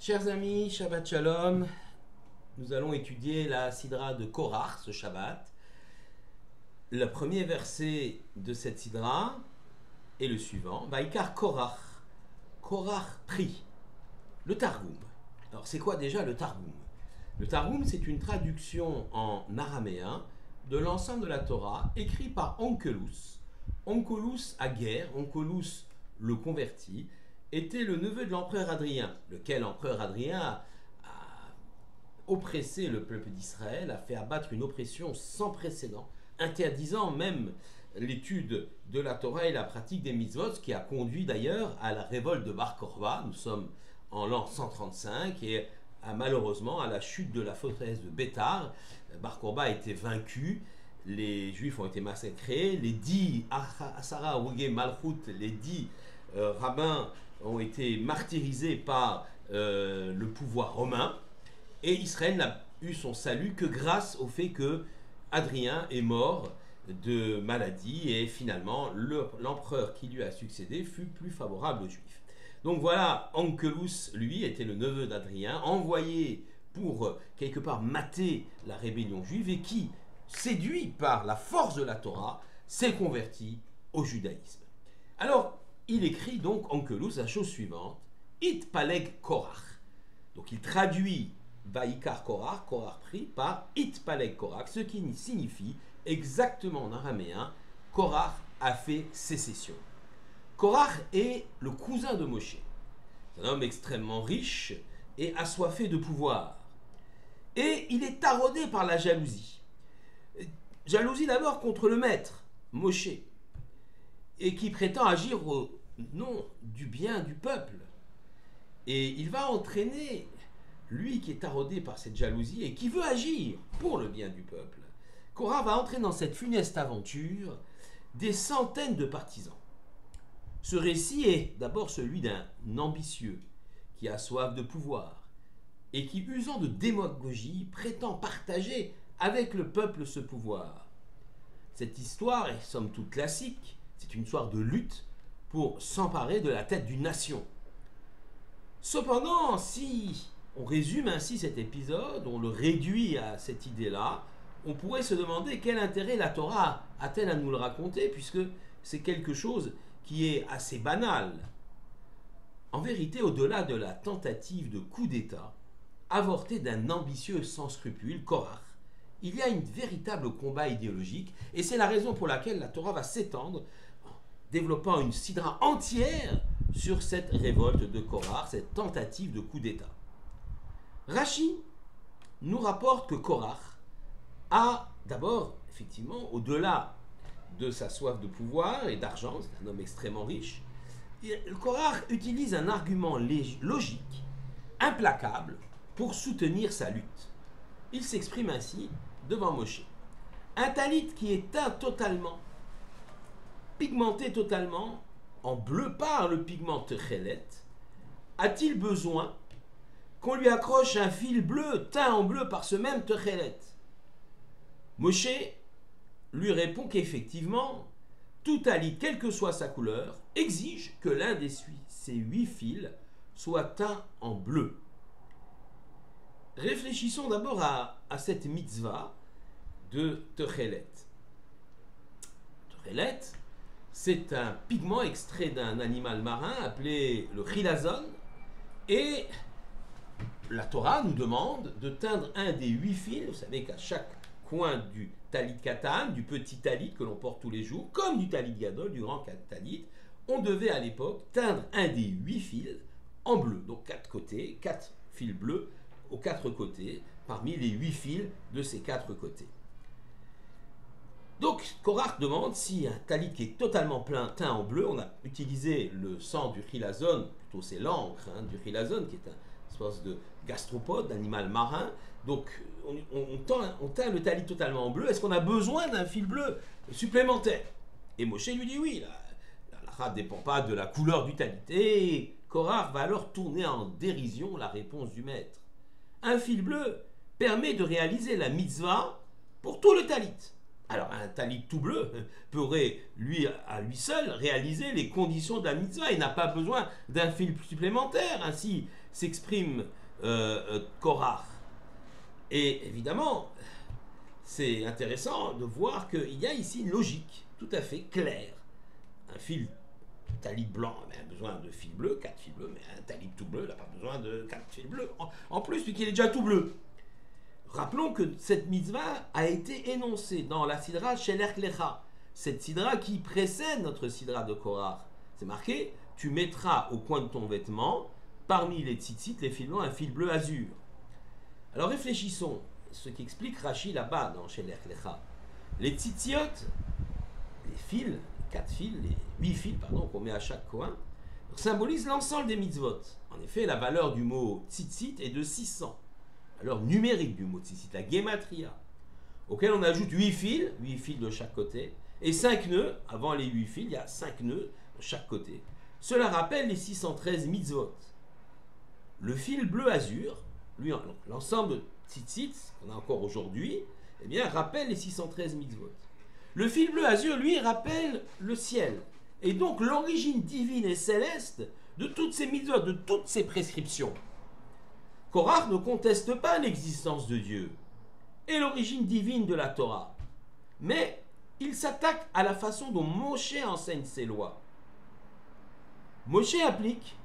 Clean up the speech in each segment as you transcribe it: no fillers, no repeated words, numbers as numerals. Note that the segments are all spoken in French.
Chers amis, Shabbat Shalom, nous allons étudier la Sidra de Korach ce Shabbat. Le premier verset de cette Sidra est le suivant. Vaïkar Korach, Korach prie. Le Targum. Alors c'est quoi déjà le Targum? Le Targum, c'est une traduction en araméen de l'ensemble de la Torah écrit par Onkelos. Onkelos Aguer, Onkelos le converti, était le neveu de l'empereur Hadrien, lequel empereur Hadrien a oppressé le peuple d'Israël, a fait abattre une oppression sans précédent, interdisant même l'étude de la Torah et la pratique des mitzvot, ce qui a conduit d'ailleurs à la révolte de Bar Korba. Nous sommes en l'an 135 et malheureusement à la chute de la forteresse de Bétar. Bar Korba a été vaincu, les Juifs ont été massacrés, les 10 Asara Ouge Malchut, les 10 rabbins ont été martyrisés par le pouvoir romain, et Israël n'a eu son salut que grâce au fait que Hadrien est mort de maladie et finalement l'empereur qui lui a succédé fut plus favorable aux Juifs. Donc voilà, Onkelos, lui, était le neveu d'Hadrien, envoyé pour quelque part mater la rébellion juive et qui, séduit par la force de la Torah, s'est converti au judaïsme. Alors, il écrit donc Onkelos la chose suivante: It paleg Korach. Donc il traduit Vaïkar Korach, Korach prie, par It paleg Korach, ce qui signifie exactement en araméen Korach a fait sécession. Korach est le cousin de Moshe. C'est un homme extrêmement riche et assoiffé de pouvoir. Et il est taraudé par la jalousie. Jalousie d'abord contre le maître, Moshe, et qui prétend agir au nom du bien du peuple. Et il va entraîner, lui qui est taraudé par cette jalousie et qui veut agir pour le bien du peuple, Korah va entrer dans cette funeste aventure des centaines de partisans. Ce récit est d'abord celui d'un ambitieux qui a soif de pouvoir et qui, usant de démagogie, prétend partager avec le peuple ce pouvoir. Cette histoire est somme toute classique. C'est une histoire de lutte pour s'emparer de la tête d'une nation. Cependant, si on résume ainsi cet épisode, on le réduit à cette idée-là, on pourrait se demander quel intérêt la Torah a-t-elle à nous le raconter, puisque c'est quelque chose qui est assez banal. En vérité, au-delà de la tentative de coup d'État, avortée d'un ambitieux sans scrupules, Korach, il y a un véritable combat idéologique, et c'est la raison pour laquelle la Torah va s'étendre, développant une sidra entière sur cette révolte de Korach, cette tentative de coup d'État. Rashi nous rapporte que Korach a d'abord, effectivement, au-delà de sa soif de pouvoir et d'argent, c'est un homme extrêmement riche, Korach utilise un argument logique, implacable, pour soutenir sa lutte. Il s'exprime ainsi devant Moshe. Un talit qui est teint totalement, pigmenté totalement, en bleu par le pigment Techelet, a-t-il besoin qu'on lui accroche un fil bleu teint en bleu par ce même Techelet? Moshe lui répond qu'effectivement, tout talit, quelle que soit sa couleur, exige que l'un de ces 8 fils soit teint en bleu. Réfléchissons d'abord à cette mitzvah de Techelet. Techelet, c'est un pigment extrait d'un animal marin appelé le chilazon, et la Torah nous demande de teindre un des 8 fils. Vous savez qu'à chaque coin du talit katan, du petit talit que l'on porte tous les jours, comme du talit gadol, du grand talit, on devait à l'époque teindre un des 8 fils en bleu. Donc 4 côtés, 4 fils bleus aux 4 côtés, parmi les 8 fils de ces 4 côtés. Donc Korach demande si un talit qui est totalement plein, teint en bleu, on a utilisé le sang du chilazon, plutôt c'est l'encre du chilazon, qui est une espèce de gastropode, d'animal marin. Donc on teint le talit totalement en bleu. Est-ce qu'on a besoin d'un fil bleu supplémentaire? Et Moshe lui dit oui, la halakha ne dépend pas de la couleur du talit. Et Korach va alors tourner en dérision la réponse du maître. Un fil bleu permet de réaliser la mitzvah pour tout le talit. Alors un talit tout bleu pourrait, lui, à lui seul, réaliser les conditions de la mitzvah. Il n'a pas besoin d'un fil supplémentaire. Ainsi s'exprime Korach. Et évidemment, c'est intéressant de voir qu'il y a ici une logique tout à fait claire. Un fil talit blanc a besoin de fil bleu, 4 fils bleus, mais un talit tout bleu n'a pas besoin de 4 fils bleus. En plus, puisqu'il est déjà tout bleu. Rappelons que cette mitzvah a été énoncée dans la sidra Shelech Lecha, cette sidra qui précède notre sidra de Korach. C'est marqué, tu mettras au coin de ton vêtement, parmi les tzitzit, les fils blancs, un fil bleu azur. Alors réfléchissons, ce qu'explique Rashi là-bas dans Shelech Lecha. Les tzitziot, les fils, 4 fils, les 8 fils, pardon, qu'on met à chaque coin, symbolisent l'ensemble des mitzvot. En effet, la valeur du mot tzitzit est de 600. Alors numérique du mot tzitzit, la gematria, auquel on ajoute 8 fils de chaque côté, et 5 nœuds, avant les 8 fils, il y a 5 nœuds de chaque côté. Cela rappelle les 613 mitzvot. Le fil bleu azur, lui, l'ensemble de tzitzit qu'on a encore aujourd'hui, eh bien, rappelle les 613 mitzvot. Le fil bleu azur, lui, rappelle le ciel, et donc l'origine divine et céleste de toutes ces mitzvot, de toutes ces prescriptions. Korach ne conteste pas l'existence de Dieu et l'origine divine de la Torah, mais il s'attaque à la façon dont Moshe enseigne ses lois. Moshe applique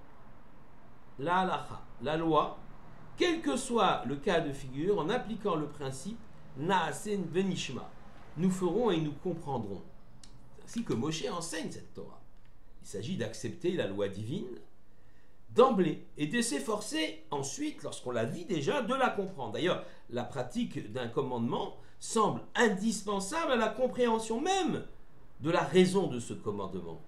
la halacha, la loi, quel que soit le cas de figure, en appliquant le principe Naasen venishma. Nous ferons et nous comprendrons. C'est ainsi que Moshe enseigne cette Torah. Il s'agit d'accepter la loi divine d'emblée et de s'efforcer ensuite, lorsqu'on la vit déjà, de la comprendre. D'ailleurs, la pratique d'un commandement semble indispensable à la compréhension même de la raison de ce commandement.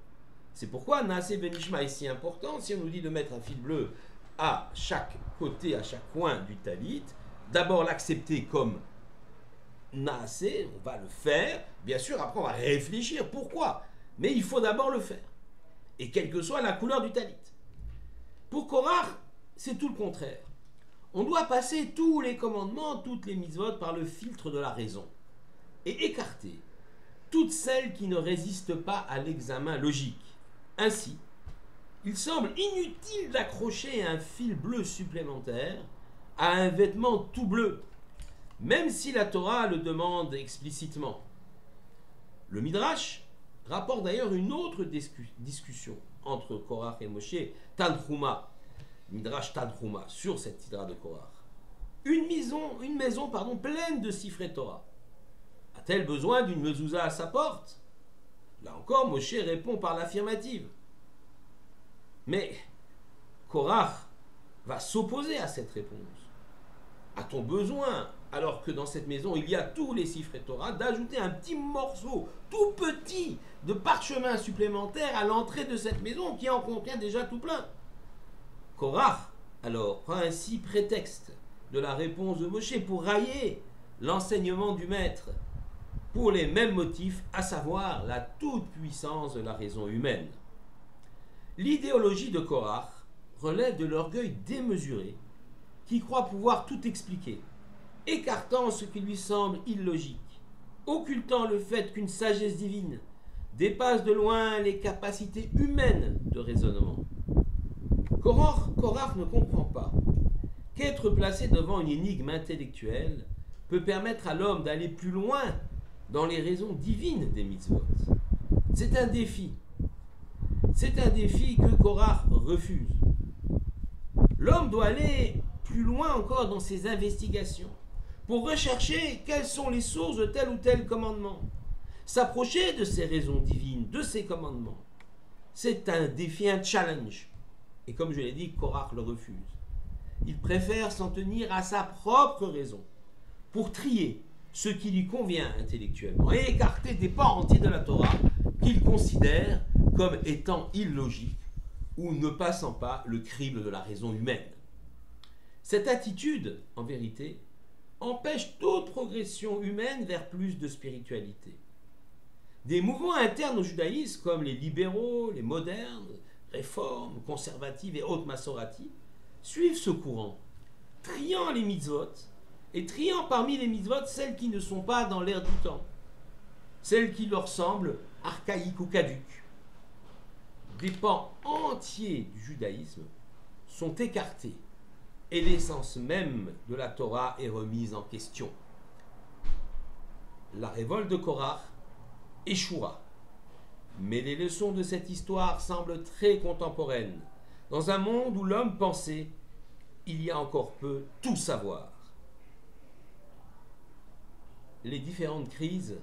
C'est pourquoi Naaseh Benishma est si important. Si on nous dit de mettre un fil bleu à chaque côté, à chaque coin du talit, d'abord l'accepter comme Naaseh, on va le faire. Bien sûr, après on va réfléchir pourquoi. Mais il faut d'abord le faire. Et quelle que soit la couleur du talit. Pour Korach, c'est tout le contraire. On doit passer tous les commandements, toutes les mitzvot par le filtre de la raison et écarter toutes celles qui ne résistent pas à l'examen logique. Ainsi, il semble inutile d'accrocher un fil bleu supplémentaire à un vêtement tout bleu, même si la Torah le demande explicitement. Le Midrash rapporte d'ailleurs une autre discussion entre Korach et Moshe, Tanchuma, Midrash Tanchuma, sur cette sidra de Korach. Une maison pleine de sifrei Torah. A-t-elle besoin d'une mezouza à sa porte? Là encore, Moshe répond par l'affirmative. Mais Korach va s'opposer à cette réponse. A-t-on besoin, alors que dans cette maison il y a tous les sifrei Torah, d'ajouter un petit morceau tout petit de parchemin supplémentaire à l'entrée de cette maison qui en contient déjà tout plein? Korach, alors, prend ainsi prétexte de la réponse de Moshe pour railler l'enseignement du maître pour les mêmes motifs, à savoir la toute-puissance de la raison humaine. L'idéologie de Korach relève de l'orgueil démesuré qui croit pouvoir tout expliquer, écartant ce qui lui semble illogique, occultant le fait qu'une sagesse divine dépasse de loin les capacités humaines de raisonnement. Korach ne comprend pas qu'être placé devant une énigme intellectuelle peut permettre à l'homme d'aller plus loin dans les raisons divines des mitzvot. C'est un défi. C'est un défi que Korach refuse. L'homme doit aller plus loin encore dans ses investigations pour rechercher quelles sont les sources de tel ou tel commandement, s'approcher de ces raisons divines, de ces commandements. C'est un défi, un challenge. Et comme je l'ai dit, Korach le refuse. Il préfère s'en tenir à sa propre raison pour trier ce qui lui convient intellectuellement et écarter des pans entiers de la Torah qu'il considère comme étant illogiques ou ne passant pas le crible de la raison humaine. Cette attitude, en vérité, empêche toute progression humaine vers plus de spiritualité. Des mouvements internes au judaïsme, comme les libéraux, les modernes, réformes, conservatives et autres massorati, suivent ce courant, triant les mitzvot et triant parmi les mitzvot celles qui ne sont pas dans l'air du temps. celles qui leur semblent archaïques ou caduques. Des pans entiers du judaïsme sont écartés et l'essence même de la Torah est remise en question. La révolte de Korach échouera, mais les leçons de cette histoire semblent très contemporaines, dans un monde où l'homme pensait, il y a encore peu, tout savoir. Les différentes crises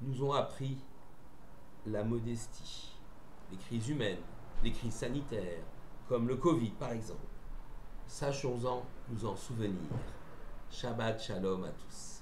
nous ont appris la modestie, les crises humaines, les crises sanitaires, comme le Covid par exemple. Sachons-en nous en souvenir. Shabbat Shalom à tous.